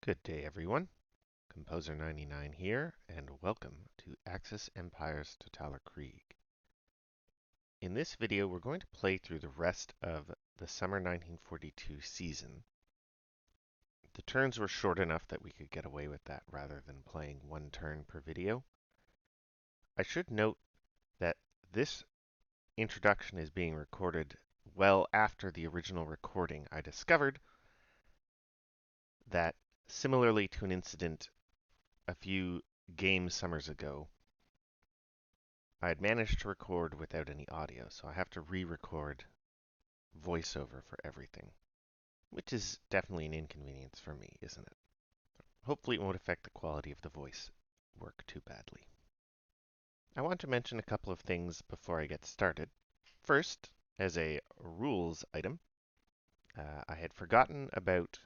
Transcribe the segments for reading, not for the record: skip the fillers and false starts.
Good day, everyone. Composer99 here, and welcome to Axis Empire's Totaler Krieg. In this video, we're going to play through the rest of the summer 1942 season. The turns were short enough that we could get away with that rather than playing one turn per video. I should note that this introduction is being recorded well after the original recording. I discovered that, similarly to an incident a few game summers ago, I had managed to record without any audio, so I have to re-record voiceover for everything, which is definitely an inconvenience for me, isn't it? Hopefully it won't affect the quality of the voice work too badly. I want to mention a couple of things before I get started. First, as a rules item, I had forgotten about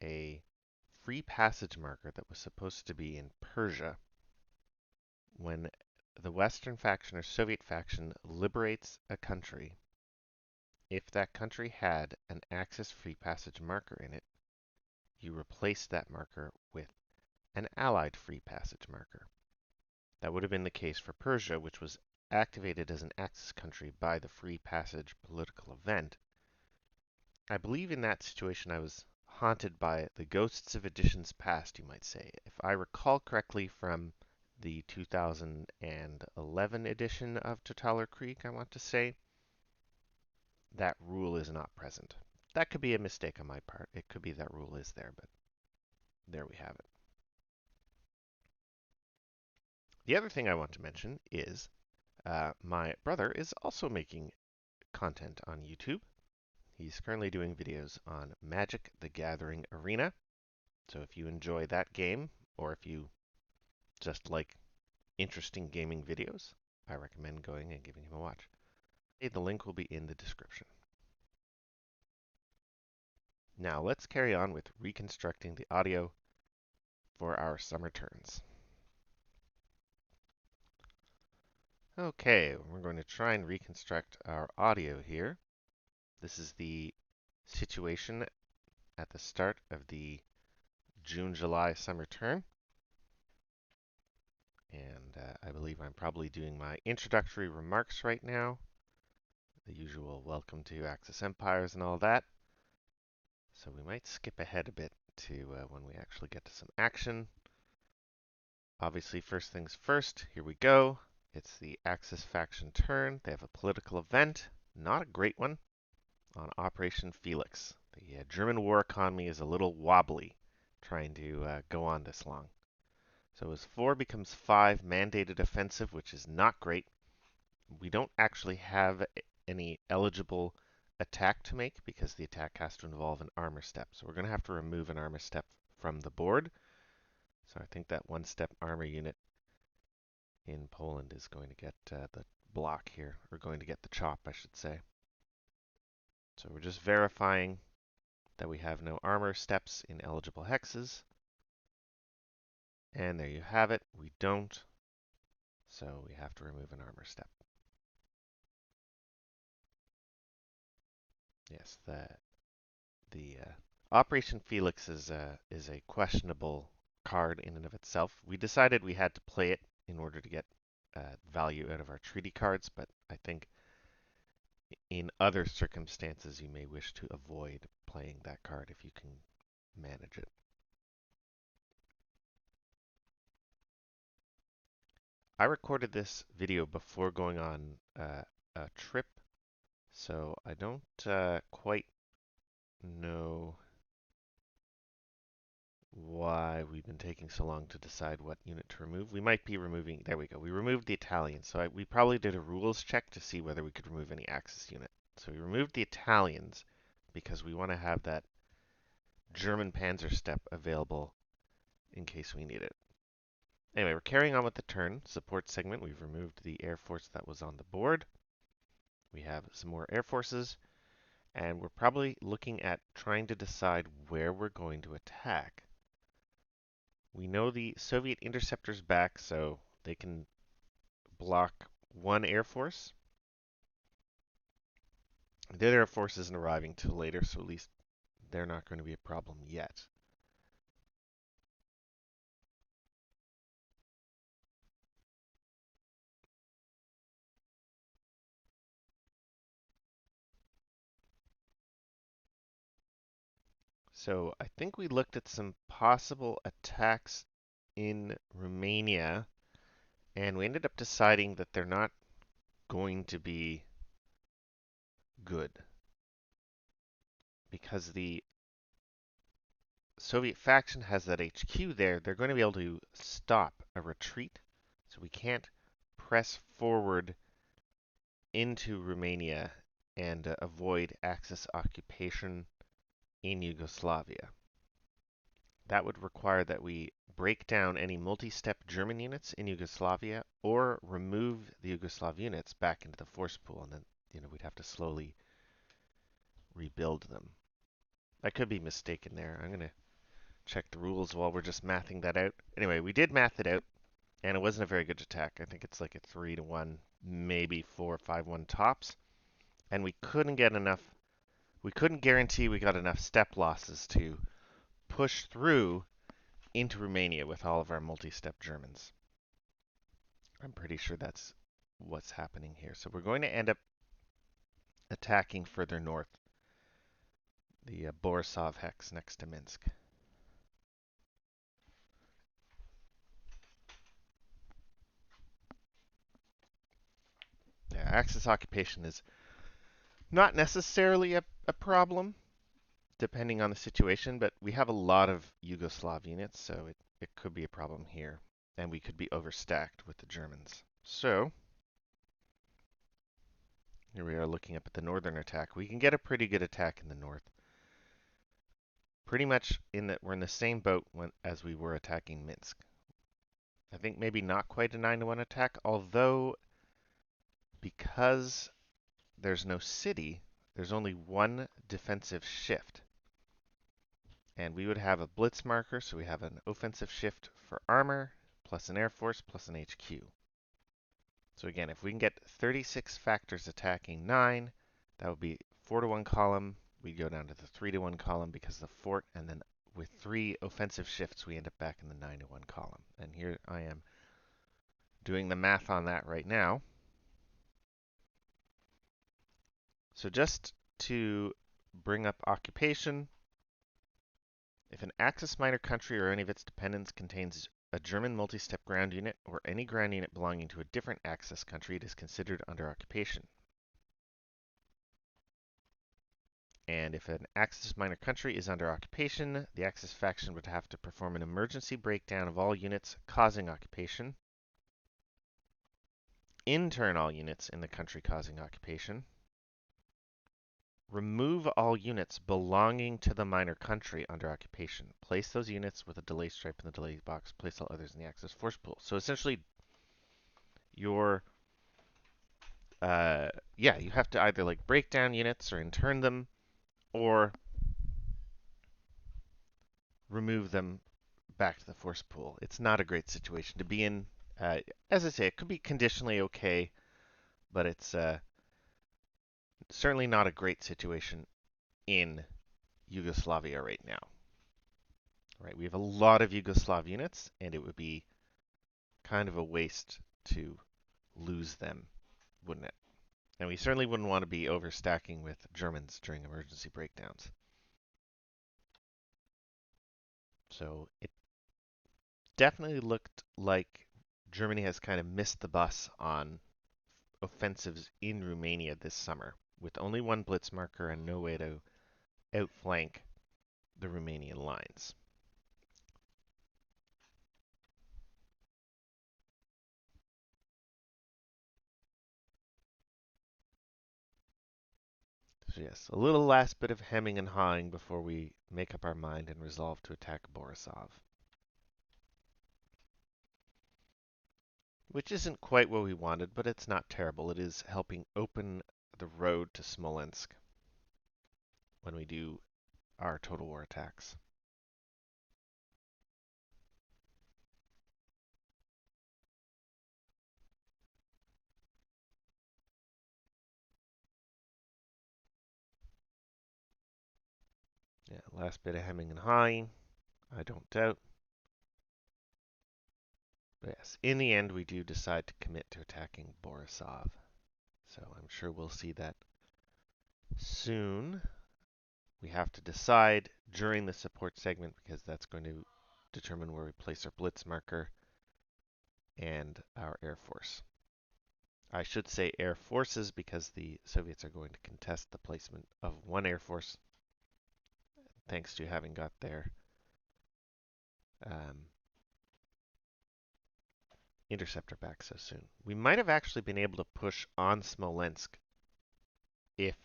a free passage marker that was supposed to be in Persia when the Western faction or Soviet faction liberates a country. If that country had an Axis free passage marker in it, you replace that marker with an Allied free passage marker. That would have been the case for Persia, which was activated as an Axis country by the free passage political event. I believe in that situation I was haunted by the ghosts of editions past, you might say. If I recall correctly from the 2011 edition of Totaler Krieg, I want to say, that rule is not present. That could be a mistake on my part. It could be that rule is there, but there we have it. The other thing I want to mention is my brother is also making content on YouTube. He's currently doing videos on Magic: The Gathering Arena. So if you enjoy that game, or if you just like interesting gaming videos, I recommend going and giving him a watch. The link will be in the description. Now let's carry on with reconstructing the audio for our summer turns. Okay, we're going to try and reconstruct our audio here. This is the situation at the start of the June-July summer turn. And I believe I'm probably doing my introductory remarks right now. The usual welcome to Axis Empires and all that. So we might skip ahead a bit to when we actually get to some action. Obviously, first things first, here we go. It's the Axis faction turn. They have a political event, not a great one, on Operation Felix. The German war economy is a little wobbly trying to go on this long. So as 4 becomes 5 mandated offensive, which is not great. We don't actually have any eligible attack to make because the attack has to involve an armor step. So we're going to have to remove an armor step from the board. So I think that 1-step armor unit in Poland is going to get the block here, or going to get the chop, I should say. So we're just verifying that we have no armor steps in eligible hexes. And there you have it. We don't. So we have to remove an armor step. Yes, the Operation Felix is a questionable card in and of itself. We decided we had to play it in order to get value out of our treaty cards, but I think in other circumstances you may wish to avoid playing that card if you can manage it. I recorded this video before going on a trip, so I don't quite know why we've been taking so long to decide what unit to remove. We might be removing, there we go, we removed the Italians. So we probably did a rules check to see whether we could remove any Axis unit. So we removed the Italians because we want to have that German Panzer step available in case we need it. Anyway, we're carrying on with the turn. Support segment, we've removed the Air Force that was on the board. We have some more Air Forces, and we're probably looking at trying to decide where we're going to attack. We know the Soviet interceptor's back, so they can block one Air Force. The other Air Force isn't arriving till later, so at least they're not going to be a problem yet. So I think we looked at some possible attacks in Romania, and we ended up deciding that they're not going to be good because the Soviet faction has that HQ there. They're going to be able to stop a retreat, so we can't press forward into Romania and avoid Axis occupation in Yugoslavia. That would require that we break down any multi-step German units in Yugoslavia or remove the Yugoslav units back into the force pool, and then we'd have to slowly rebuild them. I could be mistaken there. I'm going to check the rules while we're just mathing that out. Anyway, we did math it out, and it wasn't a very good attack. I think it's like a 3-1, maybe 4-5-1 tops, and we couldn't get enough. We couldn't guarantee we got enough step losses to push through into Romania with all of our multi-step Germans. I'm pretty sure that's what's happening here. So we're going to end up attacking further north, the Borisov hex next to Minsk. Yeah, Axis occupation is not necessarily a problem, depending on the situation, but we have a lot of Yugoslav units, so it could be a problem here, and we could be overstacked with the Germans. So here we are looking up at the northern attack. We can get a pretty good attack in the north. Pretty much in that we're in the same boat as we were attacking Minsk. I think maybe not quite a 9-1 attack, although because there's no city, there's only one defensive shift. And we would have a blitz marker, so we have an offensive shift for armor, plus an air force, plus an HQ. So again, if we can get 36 factors attacking 9, that would be 4-1 column. We'd go down to the 3-1 column because of the fort, and then with 3 offensive shifts, we end up back in the 9-1 column. And here I am doing the math on that right now. So just to bring up occupation, if an Axis minor country or any of its dependents contains a German multi-step ground unit or any ground unit belonging to a different Axis country, it is considered under occupation. And if an Axis minor country is under occupation, the Axis faction would have to perform an emergency breakdown of all units causing occupation, intern all units in the country causing occupation, remove all units belonging to the minor country under occupation, place those units with a delay stripe in the delay box, place all others in the Axis force pool. So essentially, you have to either like break down units or intern them, or remove them back to the force pool. It's not a great situation to be in. As I say, it could be conditionally okay, but it's certainly not a great situation in Yugoslavia right now. Right, we have a lot of Yugoslav units, and it would be kind of a waste to lose them, wouldn't it? And we certainly wouldn't want to be overstacking with Germans during emergency breakdowns. So it definitely looked like Germany has kind of missed the bus on offensives in Romania this summer, with only one blitz marker and no way to outflank the Romanian lines. So yes, a little last bit of hemming and hawing before we make up our mind and resolve to attack Borisov. Which isn't quite what we wanted, but it's not terrible. It is helping open the road to Smolensk when we do our total war attacks. Yeah, last bit of hemming and hawing, I don't doubt. But yes, in the end, we do decide to commit to attacking Borisov. So I'm sure we'll see that soon. We have to decide during the support segment, because that's going to determine where we place our blitz marker and our air force. I should say air forces because the Soviets are going to contest the placement of one air force, thanks to having got their um, interceptor back so soon. We might have actually been able to push on Smolensk if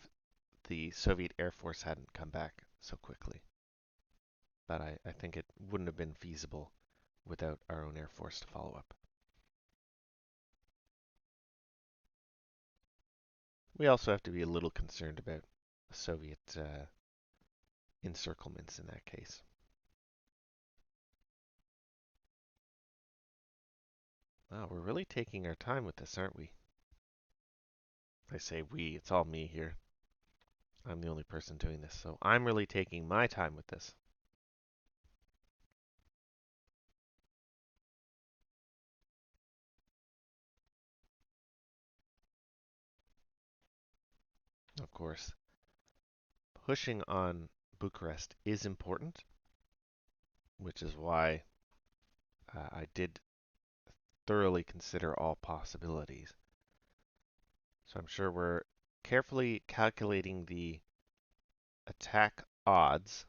the Soviet Air Force hadn't come back so quickly. But I think it wouldn't have been feasible without our own Air Force to follow up. We also have to be a little concerned about Soviet encirclements in that case. Wow, we're really taking our time with this, aren't we? I say we, it's all me here. I'm the only person doing this, so I'm really taking my time with this. Of course, pushing on Bucharest is important, which is why I did thoroughly consider all possibilities. So I'm sure we're carefully calculating the attack odds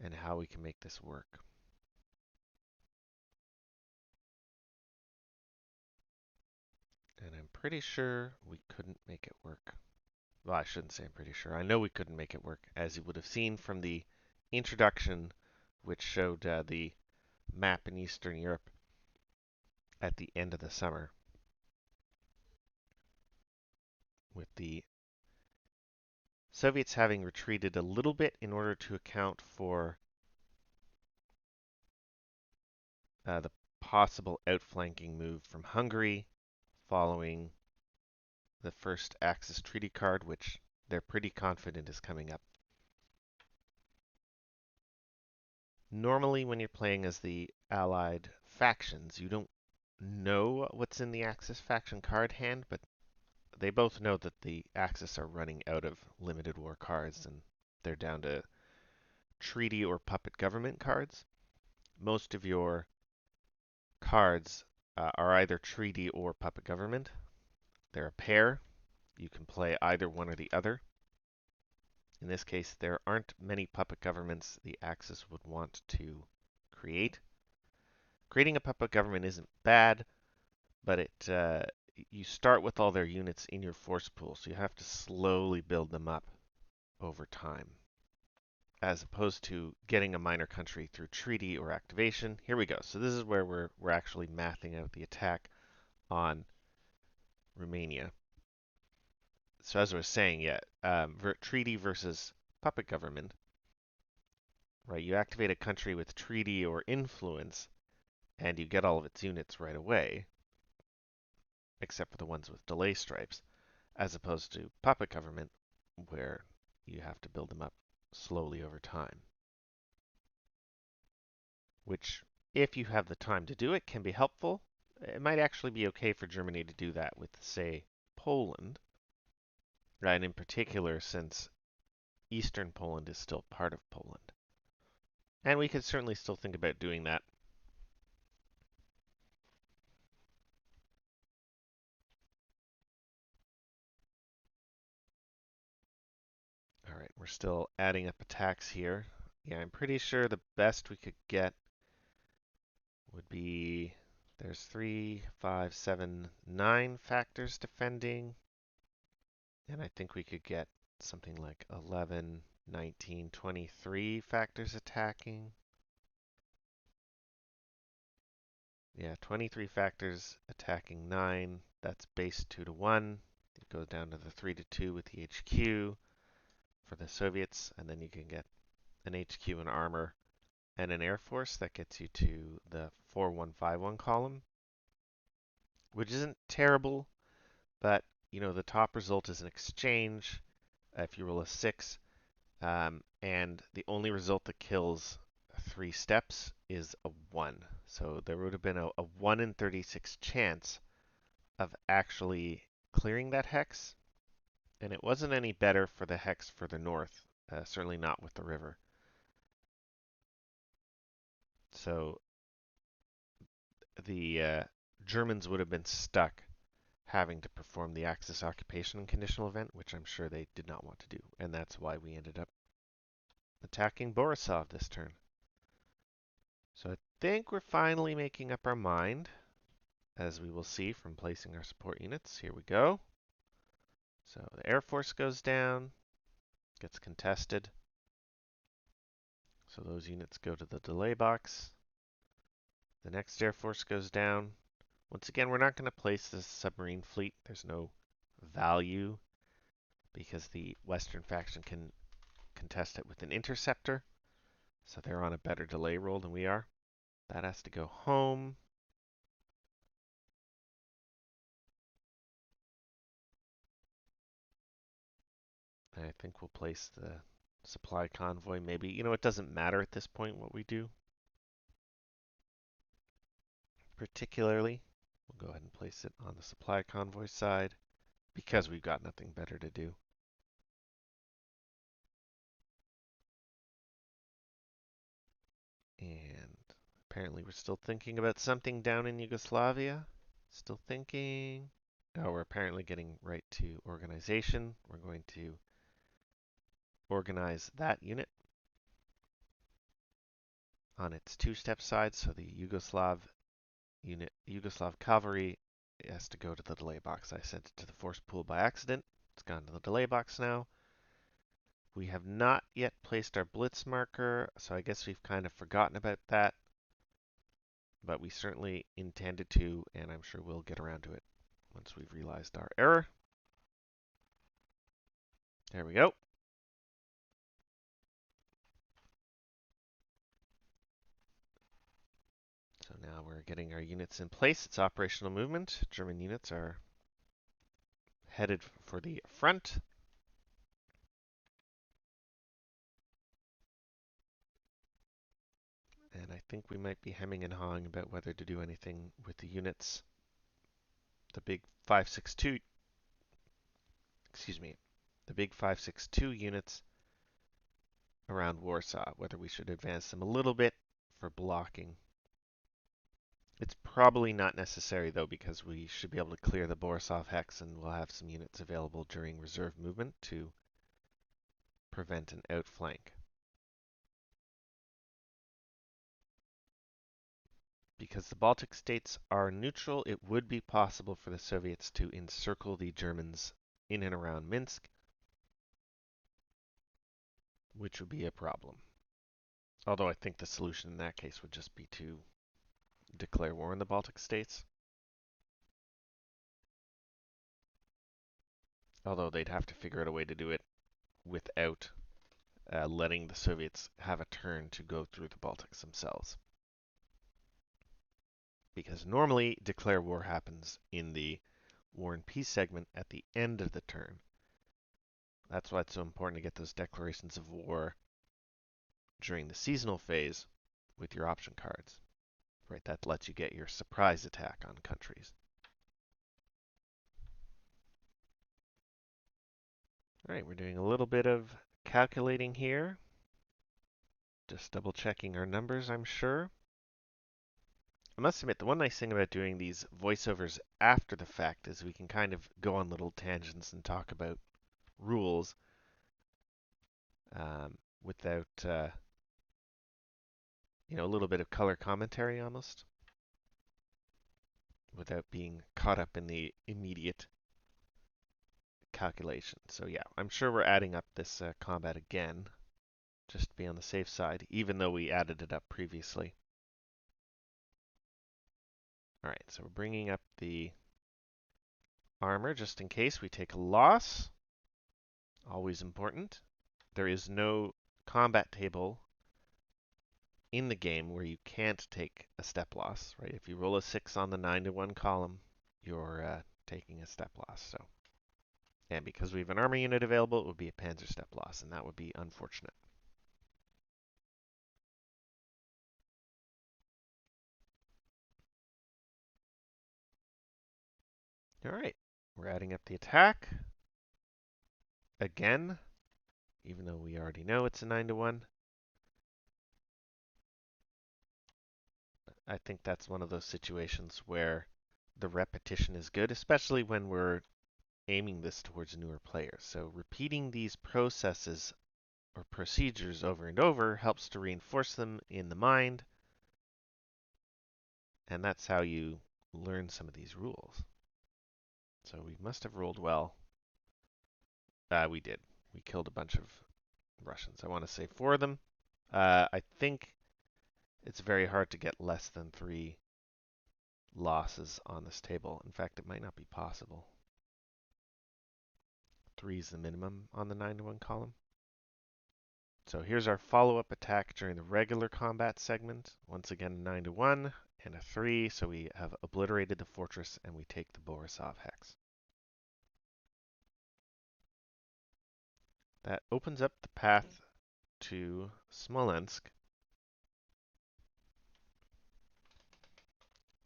and how we can make this work. And I'm pretty sure we couldn't make it work. Well, I shouldn't say I'm pretty sure. I know we couldn't make it work, as you would have seen from the introduction, which showed the map in Eastern Europe at the end of the summer, with the Soviets having retreated a little bit in order to account for the possible outflanking move from Hungary following the first Axis treaty card, which they're pretty confident is coming up. Normally, when you're playing as the Allied factions, you don't know what's in the Axis faction card hand, but they both know that the Axis are running out of limited war cards and they're down to treaty or puppet government cards. Most of your cards are either treaty or puppet government. They're a pair. You can play either one or the other. In this case, there aren't many puppet governments the Axis would want to create. Creating a puppet government isn't bad, but you start with all their units in your force pool, so you have to slowly build them up over time, as opposed to getting a minor country through treaty or activation. Here we go. So this is where we're actually mathing out the attack on Romania. So as I was saying, yeah, treaty versus puppet government, right? You activate a country with treaty or influence, and you get all of its units right away, except for the ones with delay stripes, as opposed to puppet government, where you have to build them up slowly over time. Which, if you have the time to do it, can be helpful. It might actually be okay for Germany to do that with, say, Poland, right? And in particular, since Eastern Poland is still part of Poland. And we could certainly still think about doing that. All right, we're still adding up attacks here. Yeah, I'm pretty sure the best we could get would be, there's 3, 5, 7, 9 factors defending. And I think we could get something like 11, 19, 23 factors attacking. Yeah, 23 factors attacking 9. That's base 2 to 1. It goes down to the 3 to 2 with the HQ for the Soviets, and then you can get an HQ and armor and an air force that gets you to the 4151 column, which isn't terrible, but you know the top result is an exchange. If you roll a 6, and the only result that kills 3 steps is a 1. So there would have been a 1 in 36 chance of actually clearing that hex, and it wasn't any better for the hex further north, certainly not with the river. So the Germans would have been stuck having to perform the Axis occupation conditional event, which I'm sure they did not want to do, and that's why we ended up attacking Borisov this turn. So I think we're finally making up our mind, as we will see from placing our support units. Here we go. So the Air Force goes down, gets contested. So those units go to the delay box. The next Air Force goes down. Once again, we're not going to place this submarine fleet. There's no value because the Western faction can contest it with an interceptor. So they're on a better delay roll than we are. That has to go home. I think we'll place the supply convoy maybe. You know, it doesn't matter at this point what we do. Particularly, we'll go ahead and place it on the supply convoy side because we've got nothing better to do. And apparently we're still thinking about something down in Yugoslavia. Still thinking. Oh, we're apparently getting right to organization. We're going to organize that unit on its two-step side. So the Yugoslav unit, Yugoslav cavalry, has to go to the delay box. I sent it to the force pool by accident. It's gone to the delay box now. We have not yet placed our blitz marker, so I guess we've kind of forgotten about that. But we certainly intended to, and I'm sure we'll get around to it once we've realized our error. There we go. So now we're getting our units in place. It's operational movement. German units are headed for the front. And I think we might be hemming and hawing about whether to do anything with the units. The big 562, excuse me, the big 562 units around Warsaw, whether we should advance them a little bit for blocking. It's probably not necessary though, because we should be able to clear the Borisov hex and we'll have some units available during reserve movement to prevent an outflank. Because the Baltic states are neutral, it would be possible for the Soviets to encircle the Germans in and around Minsk, which would be a problem. Although I think the solution in that case would just be to declare war on the Baltic states. Although they'd have to figure out a way to do it without letting the Soviets have a turn to go through the Baltics themselves. Because normally declare war happens in the War and Peace segment at the end of the turn. That's why it's so important to get those declarations of war during the seasonal phase with your option cards. Right, that lets you get your surprise attack on countries. All right, we're doing a little bit of calculating here. Just double checking our numbers, I'm sure. I must admit, the one nice thing about doing these voiceovers after the fact is we can kind of go on little tangents and talk about rules without, you know, a little bit of color commentary almost, without being caught up in the immediate calculation. So yeah, I'm sure we're adding up this combat again, just to be on the safe side, even though we added it up previously. All right, so we're bringing up the armor just in case we take a loss. Always important. There is no combat table in the game where you can't take a step loss, right? If you roll a 6 on the 9-to-1 column, you're taking a step loss. So, and because we have an armor unit available, it would be a panzer step loss, and that would be unfortunate. All right. We're adding up the attack again, even though we already know it's a 9-1. I think that's one of those situations where the repetition is good, especially when we're aiming this towards newer players. So repeating these processes or procedures over and over helps to reinforce them in the mind, and that's how you learn some of these rules. So we must have rolled well. We did. We killed a bunch of Russians. I want to say 4 of them. I think it's very hard to get less than 3 losses on this table. In fact, it might not be possible. 3 is the minimum on the 9-1 column. So here's our follow-up attack during the regular combat segment. Once again, 9-1 and a 3, so we have obliterated the fortress and we take the Borisov hex. That opens up the path to Smolensk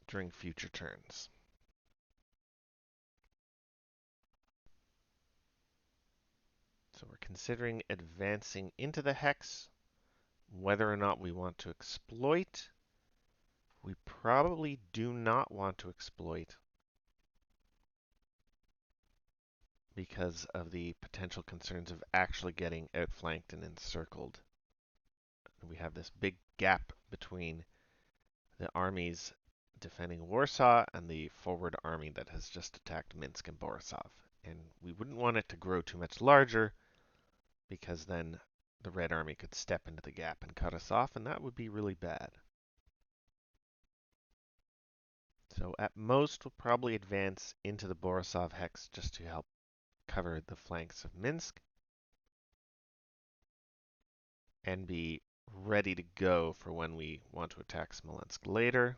during future turns. So we're considering advancing into the hex. Whether or not we want to exploit, we probably do not want to exploit because of the potential concerns of actually getting outflanked and encircled. We have this big gap between the armies defending Warsaw and the forward army that has just attacked Minsk and Borisov. And we wouldn't want it to grow too much larger because then the Red Army could step into the gap and cut us off, and that would be really bad. So at most, we'll probably advance into the Borisov hex just to help cover the flanks of Minsk and be ready to go for when we want to attack Smolensk later.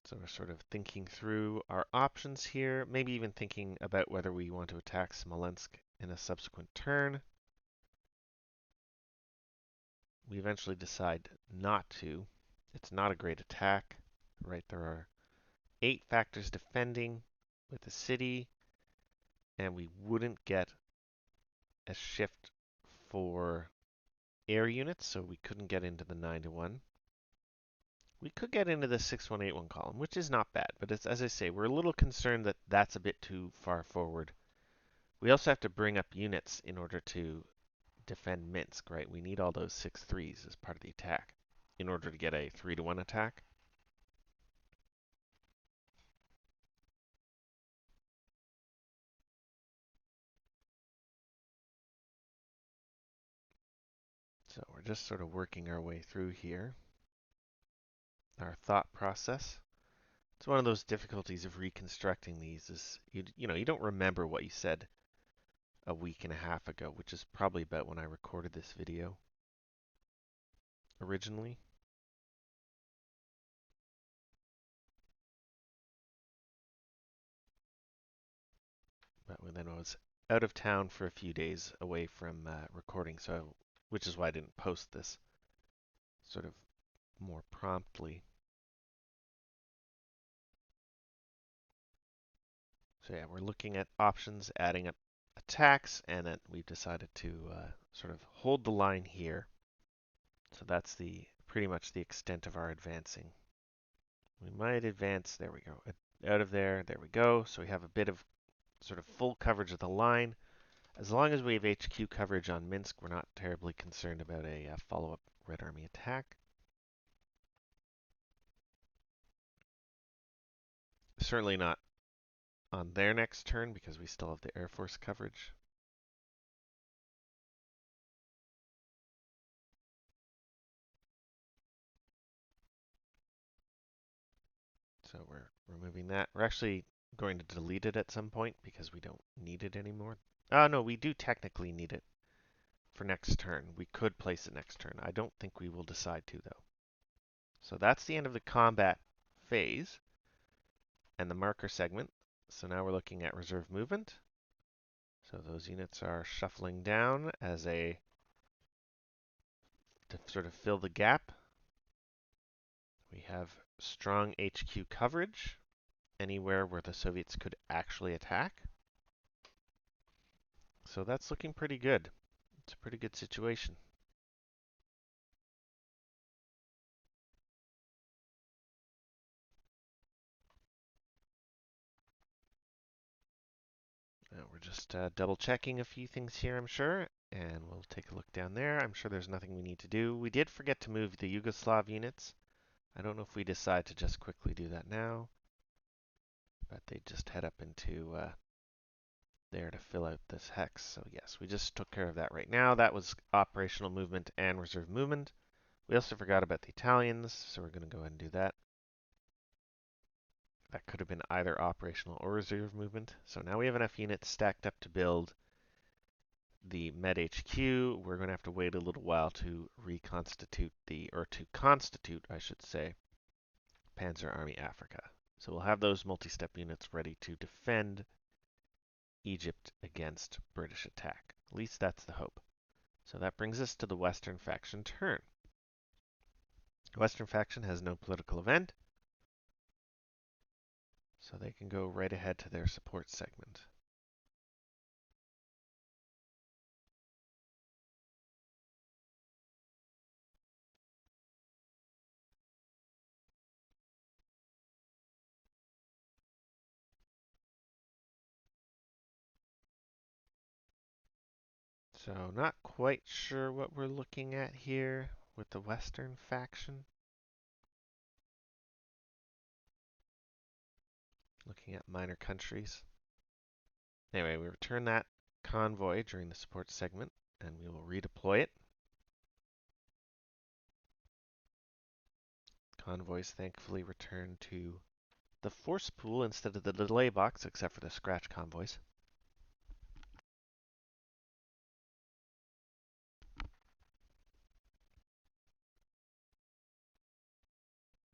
So we're sort of thinking through our options here, maybe even thinking about whether we want to attack Smolensk in a subsequent turn. We eventually decide not to. It's not a great attack, right? There are 8 factors defending with the city, and we wouldn't get a shift for air units, so we couldn't get into the 9-1. We could get into the 6181 column, which is not bad, but it's, as I say, we're a little concerned that that's a bit too far forward. We also have to bring up units in order to defend Minsk, right? We need all those 6-3s as part of the attack in order to get a 3-1 attack. So we're just sort of working our way through here. Our thought process. It's one of those difficulties of reconstructing these is you don't remember what you said a week and a half ago, which is probably about when I recorded this video originally. But then I was out of town for a few days away from recording, so which is why I didn't post this sort of more promptly. So yeah, we're looking at options, adding up attacks, and then we've decided to sort of hold the line here. So that's pretty much the extent of our advancing. We might advance, there we go, out of there, there we go. So we have a bit of sort of full coverage of the line. As long as we have HQ coverage on Minsk, we're not terribly concerned about a follow-up Red Army attack. Certainly not on their next turn because we still have the Air Force coverage. So we're removing that. We're actually going to delete it at some point because we don't need it anymore. No, we do technically need it for next turn. We could place it next turn. I don't think we will decide to, though. So that's the end of the combat phase and the marker segment. So now we're looking at reserve movement. So those units are shuffling down to sort of fill the gap. We have strong HQ coverage anywhere where the Soviets could actually attack. So that's looking pretty good. It's a pretty good situation. We're just double checking a few things here, I'm sure, and we'll take a look down there. I'm sure there's nothing we need to do. We did forget to move the Yugoslav units. I don't know if we decide to just quickly do that now, but they just head up into there to fill out this hex. So yes, we just took care of that right now. That was operational movement and reserve movement. We also forgot about the Italians, so we're going to go ahead and do that. That could have been either operational or reserve movement. So now we have enough units stacked up to build the Med HQ. We're going to have to wait a little while to reconstitute or to constitute, I should say, Panzer Army Africa. So we'll have those multi-step units ready to defend Egypt against British attack. At least that's the hope. So that brings us to the Western faction turn. The Western faction has no political event, so they can go right ahead to their support segment. So not quite sure what we're looking at here with the Western faction. Looking at minor countries. Anyway, we return that convoy during the support segment, and we will redeploy it. Convoys thankfully return to the force pool instead of the delay box, except for the scratch convoys.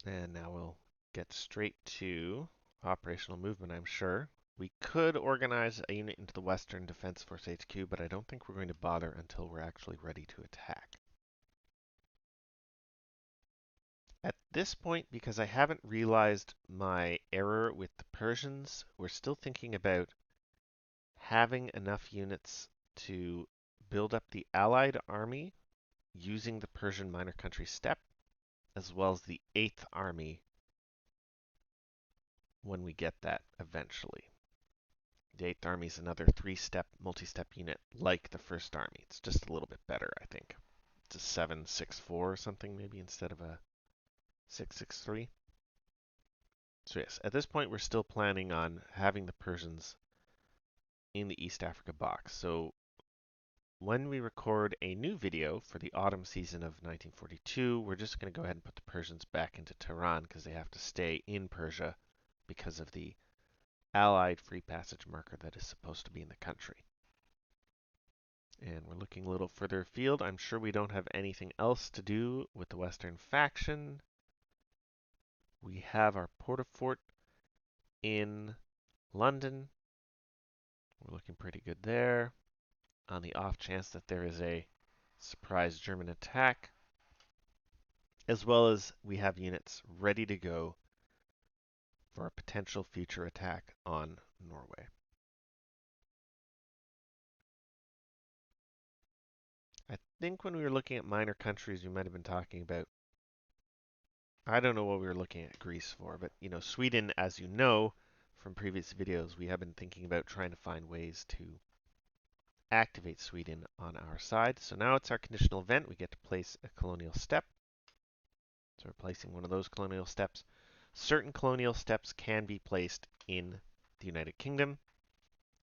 And now we'll get straight to operational movement, I'm sure. We could organize a unit into the Western Defense Force HQ, but I don't think we're going to bother until we're actually ready to attack. At this point, because I haven't realized my error with the Persians, we're still thinking about having enough units to build up the Allied army using the Persian minor country steppe, as well as the 8th Army when we get that eventually. The 8th Army is another 3-step, multi-step unit like the 1st Army. It's just a little bit better, I think. It's a 764 or something maybe instead of a 663. So yes, at this point we're still planning on having the Persians in the East Africa box. So when we record a new video for the autumn season of 1942, we're just going to go ahead and put the Persians back into Tehran because they have to stay in Persia because of the Allied free passage marker that is supposed to be in the country. And we're looking a little further afield. I'm sure we don't have anything else to do with the Western faction. We have our port-a-fort in London. We're looking pretty good there. On the off chance that there is a surprise German attack, as well as we have units ready to go for a potential future attack on Norway. I think when we were looking at minor countries, we might have been talking about, I don't know what we were looking at Greece for, but Sweden, as you know from previous videos, we have been thinking about trying to find ways to activate Sweden on our side. So now it's our conditional event. We get to place a colonial steppe. So we're placing one of those colonial steppes. Certain colonial steppes can be placed in the United Kingdom.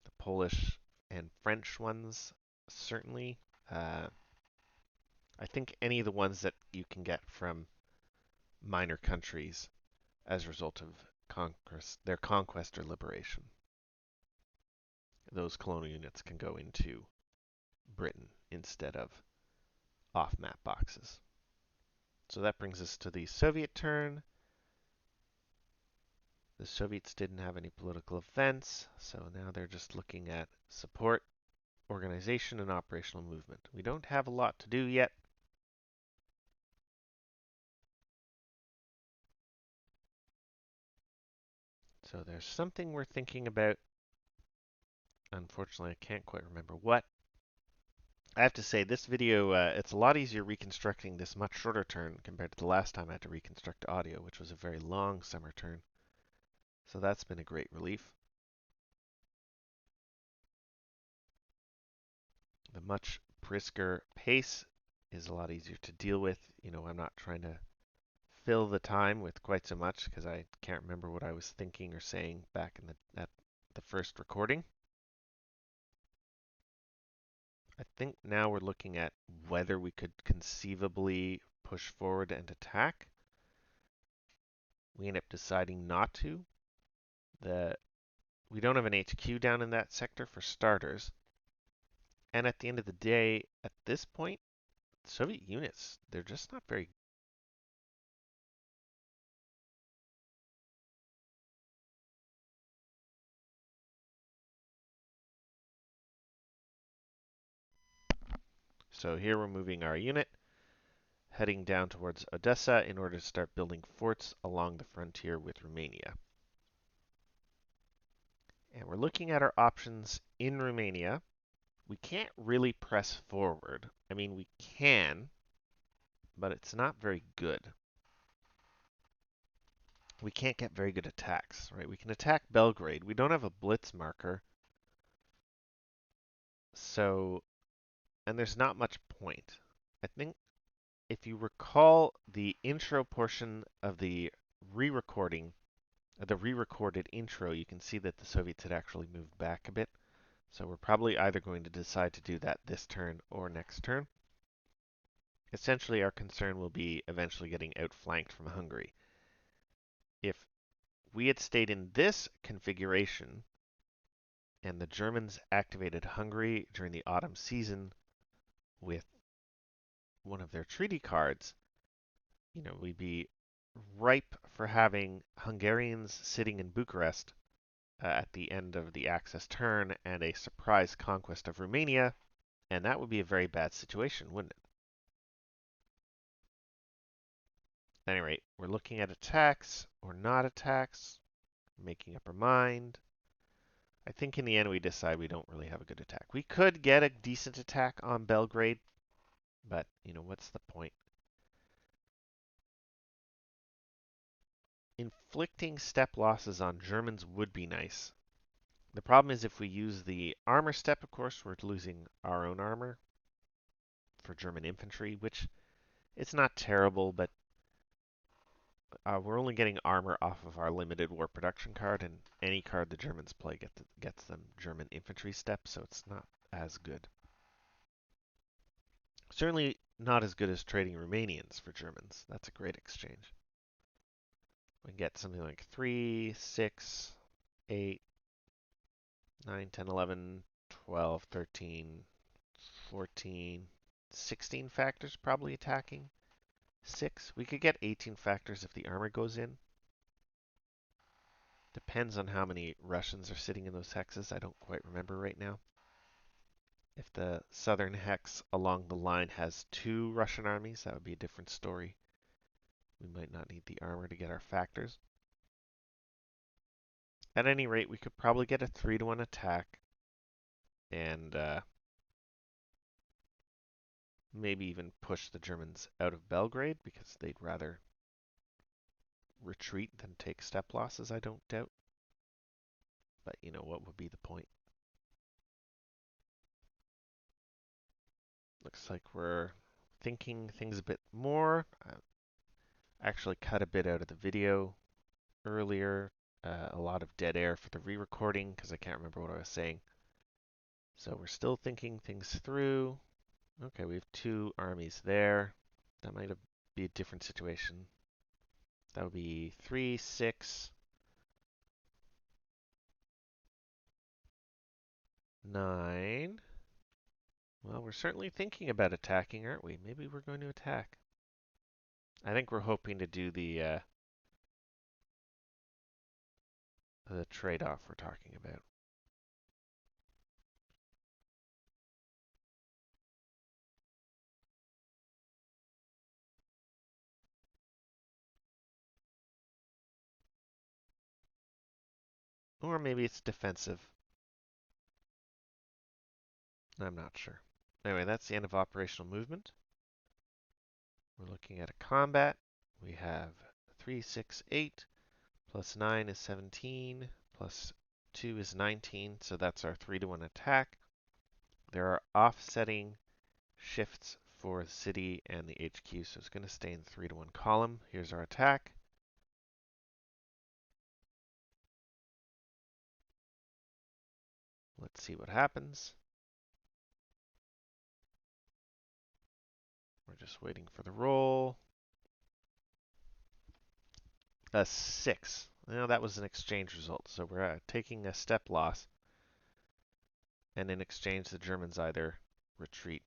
The Polish and French ones, certainly. I think any of the ones that you can get from minor countries as a result of their conquest or liberation. Those colonial units can go into Britain instead of off-map boxes. So that brings us to the Soviet turn. The Soviets didn't have any political events, so now they're just looking at support, organization, and operational movement. We don't have a lot to do yet. So there's something we're thinking about. Unfortunately, I can't quite remember what. I have to say, this video, it's a lot easier reconstructing this much shorter turn compared to the last time I had to reconstruct audio, which was a very long summer turn. So that's been a great relief. The much brisker pace is a lot easier to deal with. You know, I'm not trying to fill the time with quite so much because I can't remember what I was thinking or saying back in at the first recording. I think now we're looking at whether we could conceivably push forward and attack. We end up deciding not to. We don't have an HQ down in that sector for starters. And at the end of the day, at this point, Soviet units, they're just not very. So here we're moving our unit, heading down towards Odessa in order to start building forts along the frontier with Romania. And we're looking at our options in Romania. We can't really press forward. I mean, we can, but it's not very good. We can't get very good attacks, right? We can attack Belgrade. We don't have a blitz marker. So, and there's not much point. I think if you recall the intro portion of the re-recording, the re-recorded intro, you can see that the Soviets had actually moved back a bit. So we're probably either going to decide to do that this turn or next turn. Essentially, our concern will be eventually getting outflanked from Hungary. If we had stayed in this configuration and the Germans activated Hungary during the autumn season with one of their treaty cards, you know, we'd be ripe for having Hungarians sitting in Bucharest at the end of the Axis turn and a surprise conquest of Romania, and that would be a very bad situation, wouldn't it? At any rate, we're looking at attacks or not attacks, making up our mind. I think in the end we decide we don't really have a good attack. We could get a decent attack on Belgrade, but, you know, what's the point? Inflicting step losses on Germans would be nice. The problem is if we use the armor step, of course, we're losing our own armor for German infantry, which it's not terrible, but we're only getting armor off of our limited war production card, and any card the Germans play gets them German infantry step, so it's not as good. Certainly not as good as trading Romanians for Germans. That's a great exchange. We can get something like 3, 6, 8, 9, 10, 11, 12, 13, 14, 16 factors probably attacking. 6. We could get 18 factors if the armor goes in. Depends on how many Russians are sitting in those hexes. I don't quite remember right now. If the southern hex along the line has 2 Russian armies, that would be a different story. We might not need the armor to get our factors. At any rate, we could probably get a 3-to-1 attack and maybe even push the Germans out of Belgrade because they'd rather retreat than take step losses, I don't doubt. But, you know, what would be the point? Looks like we're thinking things a bit more. I actually cut a bit out of the video earlier. A lot of dead air for the re-recording because I can't remember what I was saying. So we're still thinking things through. Okay, we have 2 armies there. That might be a different situation. That would be 3, 6, 9. Well, we're certainly thinking about attacking, aren't we? Maybe we're going to attack. I think we're hoping to do the trade-off we're talking about. Or maybe it's defensive. I'm not sure. Anyway, that's the end of operational movement. We're looking at a combat. We have 3, 6, 8, plus 9 is 17, plus 2 is 19, so that's our 3-to-1 attack. There are offsetting shifts for the city and the HQ, so it's going to stay in the 3-to-1 column. Here's our attack. Let's see what happens. We're just waiting for the roll. A 6. Well, that was an exchange result, so we're taking a step loss. And in exchange, the Germans either retreat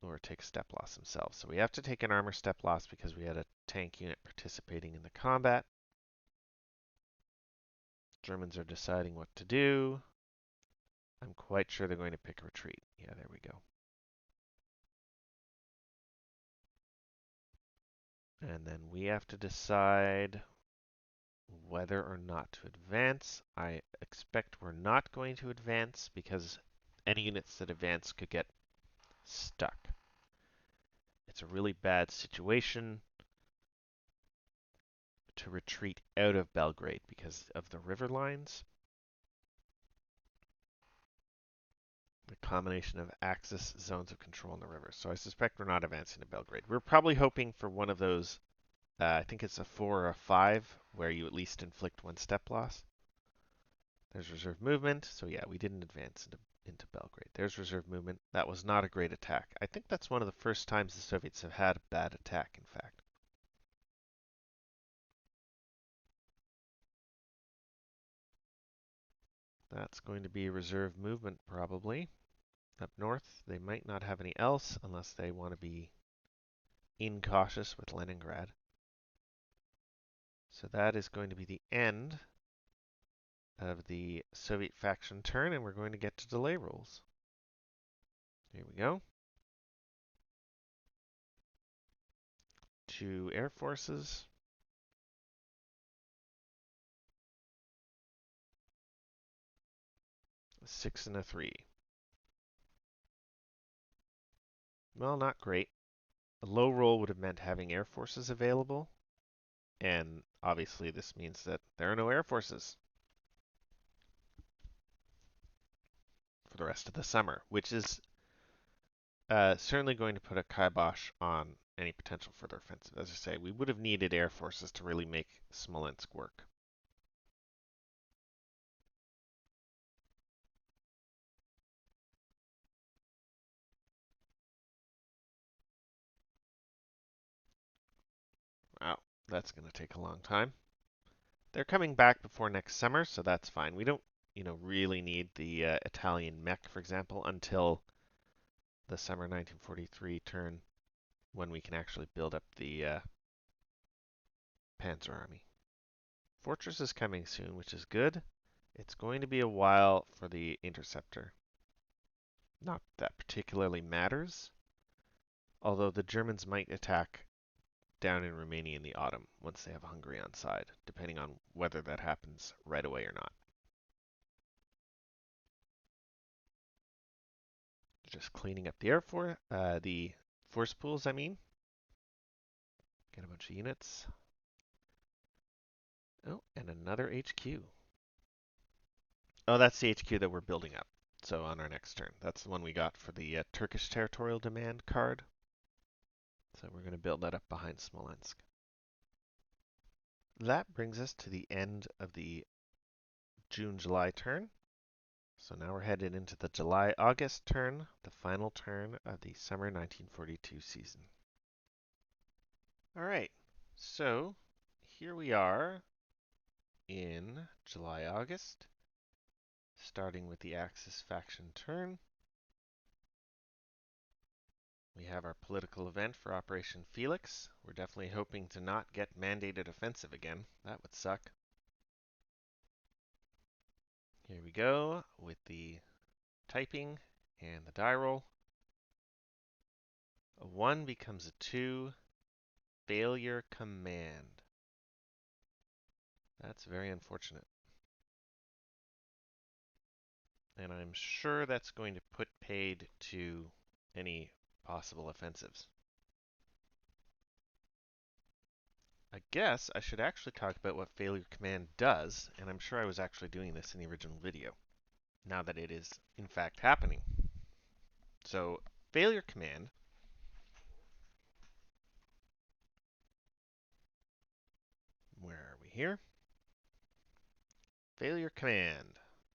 or take a step loss themselves. So we have to take an armor step loss because we had a tank unit participating in the combat. Germans are deciding what to do. I'm quite sure they're going to pick a retreat. Yeah, there we go. And then we have to decide whether or not to advance. I expect we're not going to advance because any units that advance could get stuck. It's a really bad situation to retreat out of Belgrade because of the river lines. The combination of axis zones of control in the river. So I suspect we're not advancing to Belgrade. We're probably hoping for one of those, I think it's a 4 or a 5, where you at least inflict 1 step loss. There's reserve movement. So yeah, we didn't advance into Belgrade. There's reserve movement. That was not a great attack. I think that's one of the first times the Soviets have had a bad attack, in fact. That's going to be reserve movement, probably. Up north, they might not have any else unless they want to be incautious with Leningrad. So that is going to be the end of the Soviet faction turn, and we're going to get to delay rules. Here we go. 2 air forces. A 6 and a 3. Well, not great. A low roll would have meant having air forces available, and obviously this means that there are no air forces for the rest of the summer, which is certainly going to put a kibosh on any potential further offensive. As I say, we would have needed air forces to really make Smolensk work. Wow, that's going to take a long time. They're coming back before next summer, so that's fine. We don't, really need the Italian mech, for example, until the summer 1943 turn, when we can actually build up the Panzer Army. Fortress is coming soon, which is good. It's going to be a while for the interceptor. Not that particularly matters, although the Germans might attack down in Romania in the autumn once they have Hungary on side, depending on whether that happens right away or not. Just cleaning up the the force pools, I mean. Get a bunch of units. Oh, and another HQ. Oh, that's the HQ that we're building up. So on our next turn. That's the one we got for the Turkish Territorial Demand card. So we're going to build that up behind Smolensk. That brings us to the end of the June-July turn. So now we're headed into the July-August turn, the final turn of the summer 1942 season. All right, so here we are in July-August, starting with the Axis faction turn. We have our political event for Operation Felix. We're definitely hoping to not get mandated offensive again. That would suck. Here we go with the typing and the die roll. A 1 becomes a 2. Failure command. That's very unfortunate. and I'm sure that's going to put paid to any possible offensives. I guess I should actually talk about what failure command does, and I'm sure I was actually doing this in the original video, now that it is in fact happening. So, failure command, where are we here? Failure command,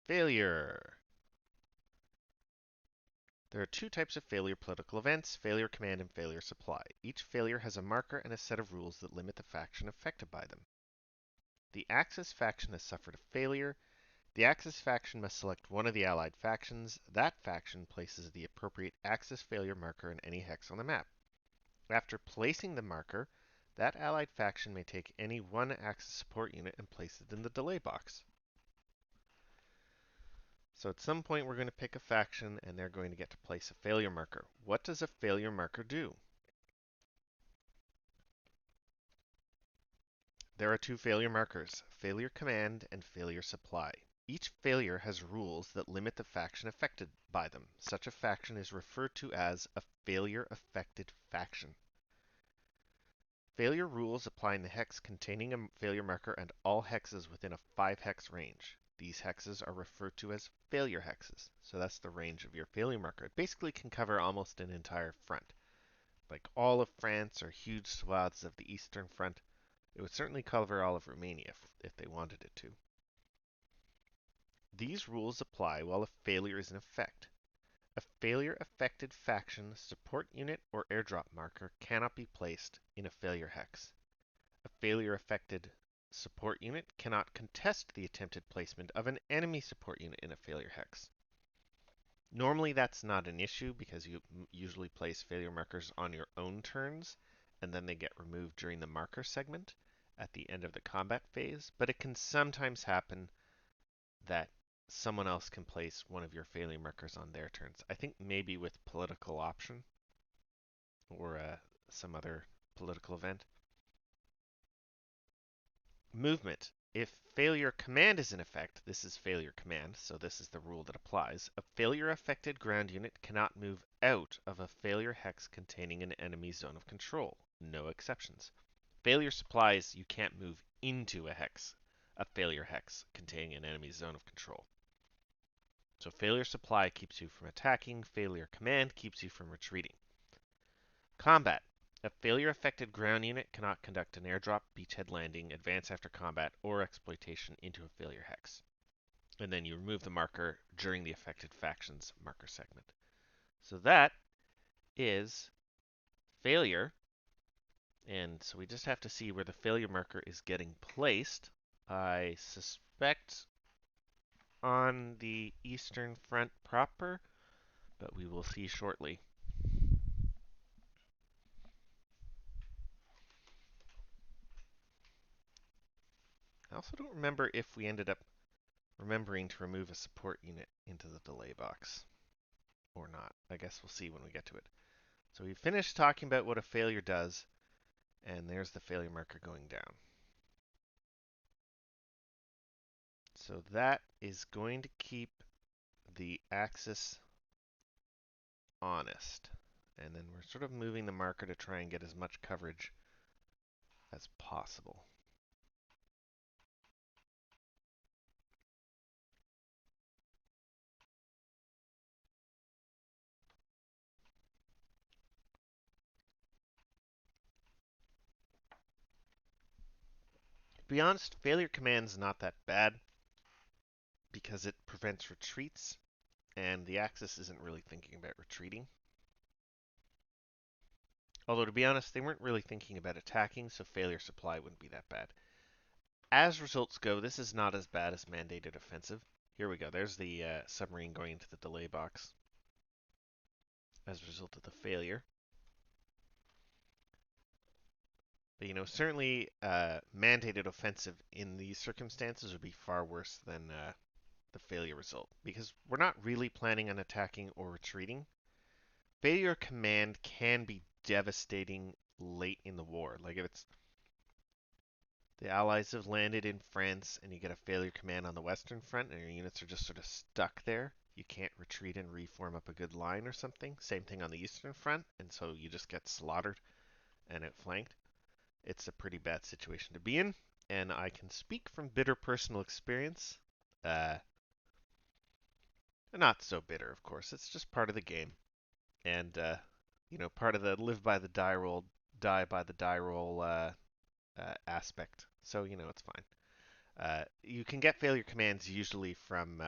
failure. There are two types of failure political events, failure command and failure supply. Each failure has a marker and a set of rules that limit the faction affected by them. The Axis faction has suffered a failure. The Axis faction must select one of the allied factions. That faction places the appropriate Axis failure marker in any hex on the map. After placing the marker, that allied faction may take any one Axis support unit and place it in the delay box. So at some point we're going to pick a faction and they're going to get to place a failure marker. What does a failure marker do? There are two failure markers, failure command and failure supply. Each failure has rules that limit the faction affected by them. Such a faction is referred to as a failure-affected faction. Failure rules apply in the hex containing a failure marker and all hexes within a 5-hex range. These hexes are referred to as failure hexes. So that's the range of your failure marker. It basically can cover almost an entire front. Like all of France or huge swaths of the Eastern Front. It would certainly cover all of Romania if they wanted it to. These rules apply while a failure is in effect. A failure-affected faction, support unit, or airdrop marker cannot be placed in a failure hex. A failure-affected support unit cannot contest the attempted placement of an enemy support unit in a failure hex. Normally that's not an issue because you usually place failure markers on your own turns and then they get removed during the marker segment at the end of the combat phase, but it can sometimes happen that someone else can place one of your failure markers on their turns. I think maybe with political option or some other political event. Movement. If failure command is in effect, this is failure command, so this is the rule that applies. A failure-affected ground unit cannot move out of a failure hex containing an enemy zone of control. No exceptions. Failure supplies, you can't move into a failure hex containing an enemy zone of control. So failure supply keeps you from attacking, failure command keeps you from retreating. Combat. A failure-affected ground unit cannot conduct an airdrop, beachhead landing, advance after combat, or exploitation into a failure hex. And then you remove the marker during the affected faction's marker segment. So that is failure. And so we just have to see where the failure marker is getting placed. I suspect on the Eastern Front proper, but we will see shortly. I also don't remember if we ended up remembering to remove a support unit into the delay box or not. I guess we'll see when we get to it. So we finished talking about what a failure does, and there's the failure marker going down. So that is going to keep the axis honest. And then we're sort of moving the marker to try and get as much coverage as possible. To be honest, failure command's not that bad because it prevents retreats, and the Axis isn't really thinking about retreating. Although, to be honest, they weren't really thinking about attacking, so failure supply wouldn't be that bad. As results go, this is not as bad as mandated offensive. Here we go. There's the submarine going into the delay box as a result of the failure. But, certainly mandated offensive in these circumstances would be far worse than the failure result, because we're not really planning on attacking or retreating. Failure command can be devastating late in the war. Like if it's the Allies have landed in France and you get a failure command on the Western Front and your units are just sort of stuck there, you can't retreat and reform up a good line or something. Same thing on the Eastern Front, and so you just get slaughtered and outflanked. It's a pretty bad situation to be in, and I can speak from bitter personal experience. Uh, Not so bitter, of course. It's just part of the game, and part of the live by the die roll, die by the die roll aspect. So it's fine. You can get failure commands usually from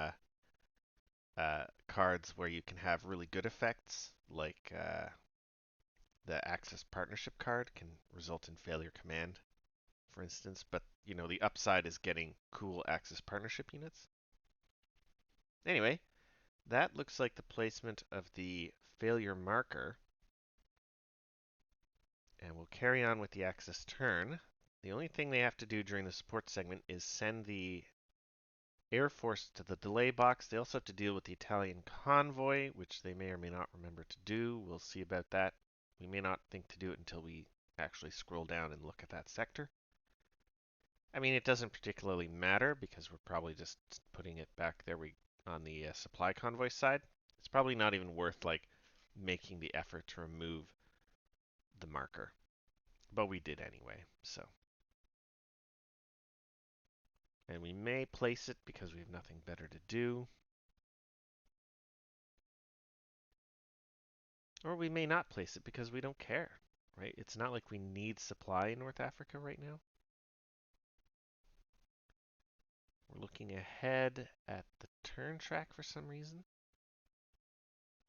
cards where you can have really good effects, like the Axis Partnership card can result in failure command, for instance. But the upside is getting cool Axis Partnership units. Anyway, that looks like the placement of the failure marker. And we'll carry on with the Axis turn. The only thing they have to do during the support segment is send the Air Force to the delay box. They also have to deal with the Italian convoy, which they may or may not remember to do. We'll see about that. We may not think to do it until we actually scroll down and look at that sector. I mean, it doesn't particularly matter because we're probably just putting it back there on the supply convoy side. It's probably not even worth making the effort to remove the marker. But we did anyway, so. And we may place it because we have nothing better to do. Or we may not place it because we don't care, right? It's not like we need supply in North Africa right now. We're looking ahead at the turn track for some reason.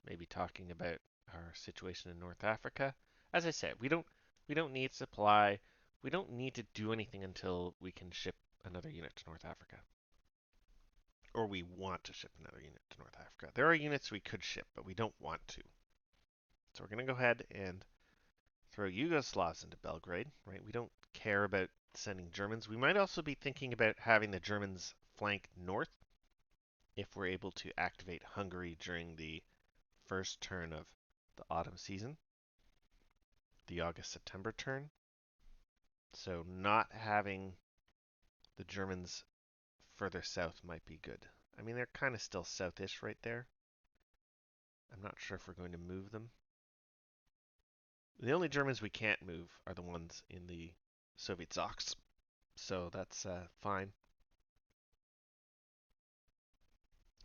Maybe talking about our situation in North Africa. As I said, we don't need supply. We don't need to do anything until we can ship another unit to North Africa. Or we want to ship another unit to North Africa. There are units we could ship, but we don't want to. So we're going to go ahead and throw Yugoslavs into Belgrade, right? We don't care about sending Germans. We might also be thinking about having the Germans flank north if we're able to activate Hungary during the first turn of the autumn season, the August-September turn. So not having the Germans further south might be good. I mean, they're kind of still southish right there. I'm not sure if we're going to move them. The only Germans we can't move are the ones in the Soviet Zoks, so that's fine.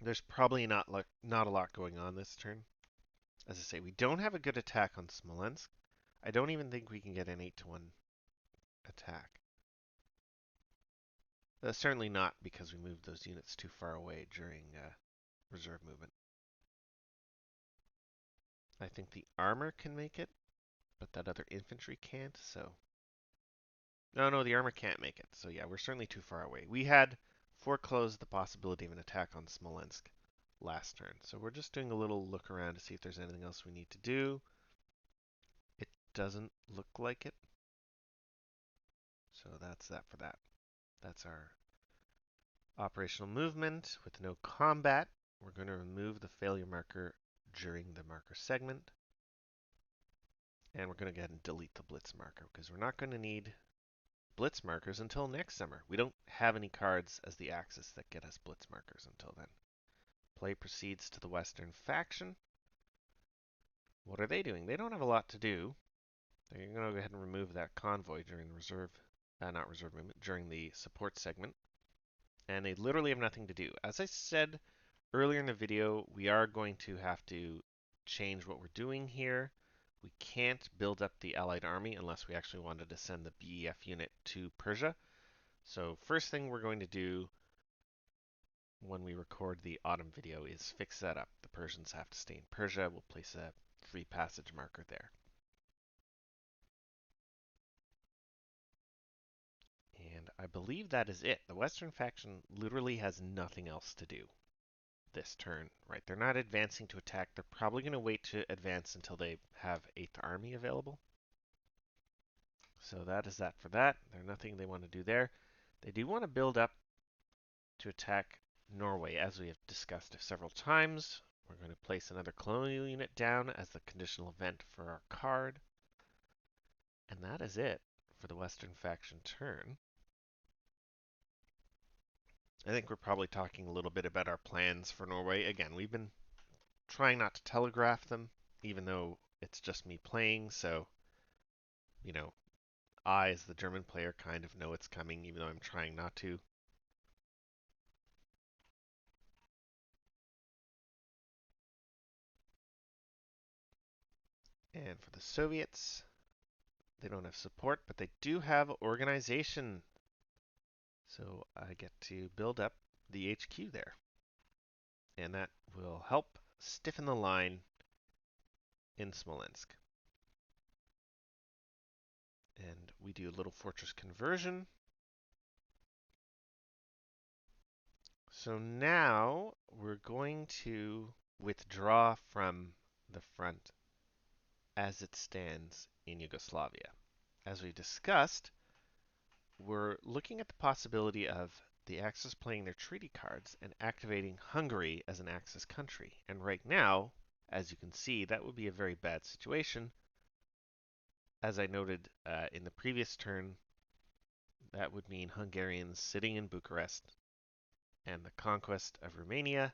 There's probably not a lot going on this turn. As I say, we don't have a good attack on Smolensk. I don't even think we can get an 8-1 attack. Certainly not because we moved those units too far away during reserve movement. I think the armor can make it, but that other infantry can't, so... No, the armor can't make it. So yeah, we're certainly too far away. We had foreclosed the possibility of an attack on Smolensk last turn. So we're just doing a little look around to see if there's anything else we need to do. It doesn't look like it. So that's that for that. That's our operational movement with no combat. We're going to remove the failure marker during the marker segment. And we're going to go ahead and delete the blitz marker because we're not going to need blitz markers until next summer. We don't have any cards as the Axis that get us blitz markers until then. Play proceeds to the Western faction. What are they doing? They don't have a lot to do. They're going to go ahead and remove that convoy during the not reserve movement, during the support segment. And they literally have nothing to do. As I said earlier in the video, we are going to have to change what we're doing here. We can't build up the Allied army unless we actually wanted to send the BEF unit to Persia. So first thing we're going to do when we record the autumn video is fix that up. The Persians have to stay in Persia. We'll place a free passage marker there. And I believe that is it. The Western faction literally has nothing else to do this turn, right? They're not advancing to attack. They're probably going to wait to advance until they have 8th Army available. So that is that for that. There's nothing they want to do there. They do want to build up to attack Norway, as we have discussed several times. We're going to place another colonial unit down as the conditional event for our card. And that is it for the Western faction turn. I think we're probably talking a little bit about our plans for Norway. Again, we've been trying not to telegraph them, even though it's just me playing, so, you know, I, as the German player, kind of know it's coming, even though I'm trying not to. And for the Soviets, they don't have support, but they do have organization. So I get to build up the HQ there. And that will help stiffen the line in Smolensk. And we do a little fortress conversion. So now we're going to withdraw from the front as it stands in Yugoslavia. As we discussed, we're looking at the possibility of the Axis playing their treaty cards and activating Hungary as an Axis country. And right now, as you can see, that would be a very bad situation. As I noted in the previous turn, that would mean Hungarians sitting in Bucharest and the conquest of Romania.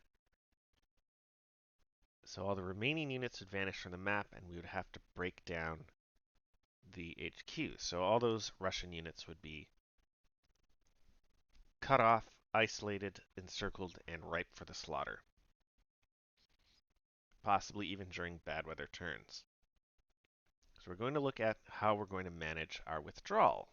So all the remaining units would vanish from the map, and we would have to break down the HQ. So all those Russian units would be cut off, isolated, encircled, and ripe for the slaughter, possibly even during bad weather turns. So we're going to look at how we're going to manage our withdrawal.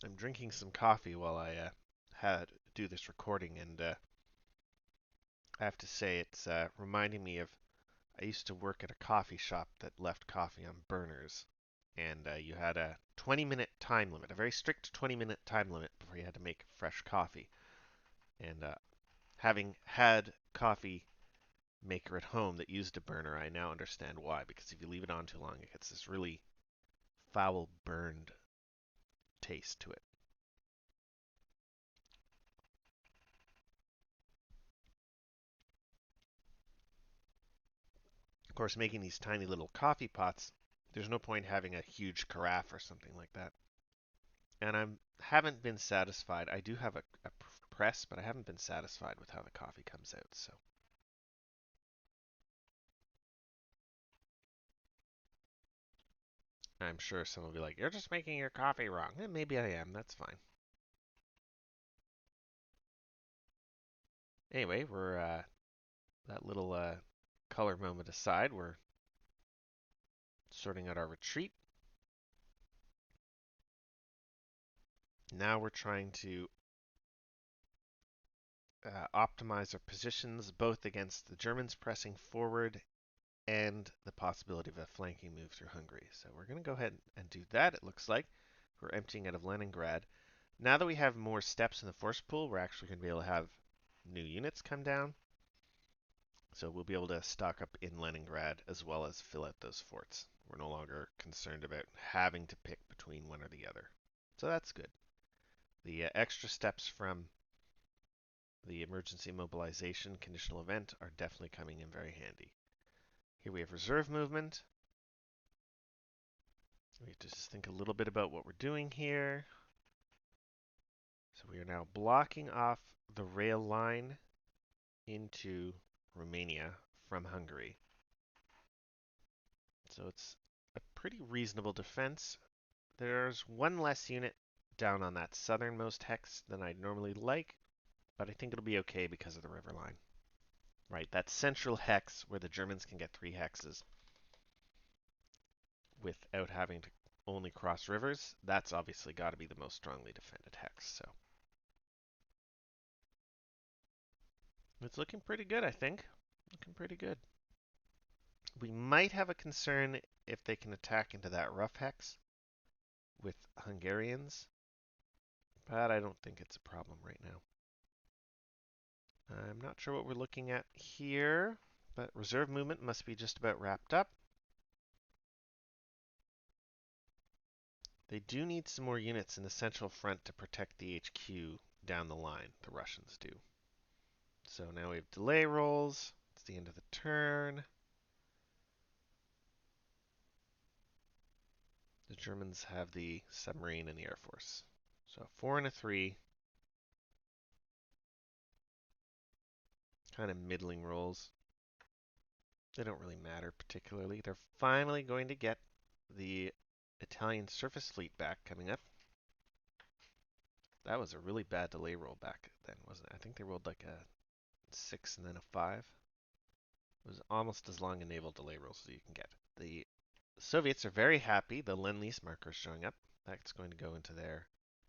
I'm drinking some coffee while I do this recording, and I have to say it's reminding me of I used to work at a coffee shop that left coffee on burners, and you had a 20-minute time limit, a very strict 20-minute time limit before you had to make fresh coffee. And having had coffee maker at home that used a burner, I now understand why. Because if you leave it on too long, it gets this really foul, burned taste to it. Of course, making these tiny little coffee pots, there's no point having a huge carafe or something like that. And I haven't been satisfied. I do have a press, but I haven't been satisfied with how the coffee comes out. So I'm sure someone will be like, "You're just making your coffee wrong." And maybe I am. That's fine. Anyway, we're that little color moment aside. We're sorting out our retreat. Now we're trying to optimize our positions both against the Germans pressing forward and the possibility of a flanking move through Hungary. So we're going to go ahead and do that, it looks like. We're emptying out of Leningrad. Now that we have more steps in the force pool, we're actually going to be able to have new units come down. So we'll be able to stock up in Leningrad as well as fill out those forts. We're no longer concerned about having to pick between one or the other. So that's good. The extra steps from the emergency mobilization conditional event are definitely coming in very handy. Here we have reserve movement. We have to just think a little bit about what we're doing here. So we are now blocking off the rail line into Romania from Hungary. So it's a pretty reasonable defense. There's one less unit down on that southernmost hex than I'd normally like, but I think it'll be okay because of the river line. Right, that central hex where the Germans can get 3 hexes without having to only cross rivers, that's obviously got to be the most strongly defended hex. So it's looking pretty good, I think. Looking pretty good. We might have a concern if they can attack into that rough hex with Hungarians, but I don't think it's a problem right now. I'm not sure what we're looking at here, but reserve movement must be just about wrapped up. They do need some more units in the central front to protect the HQ down the line, the Russians do. So now we have delay rolls. It's the end of the turn. Germans have the submarine and the Air Force. So 4 and a 3, kind of middling rolls. They don't really matter particularly. They're finally going to get the Italian surface fleet back coming up. That was a really bad delay roll back then, wasn't it? I think they rolled like a 6 and then a 5. It was almost as long a naval delay roll as you can get. The Soviets are very happy. The Lend-Lease marker is showing up. That's going to go into their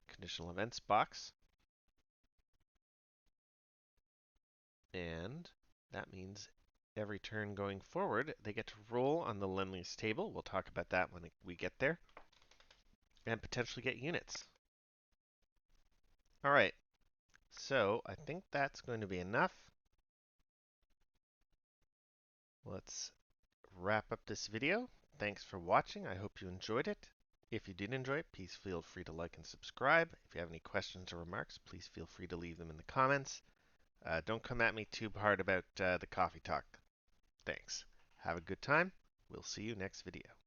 conditional events box. And that means every turn going forward, they get to roll on the Lend-Lease table. We'll talk about that when we get there. And potentially get units. All right. So I think that's going to be enough. Let's wrap up this video. Thanks for watching. I hope you enjoyed it. If you did enjoy it, please feel free to like and subscribe. If you have any questions or remarks, please feel free to leave them in the comments. Don't come at me too hard about the coffee talk. Thanks. Have a good time. We'll see you next video.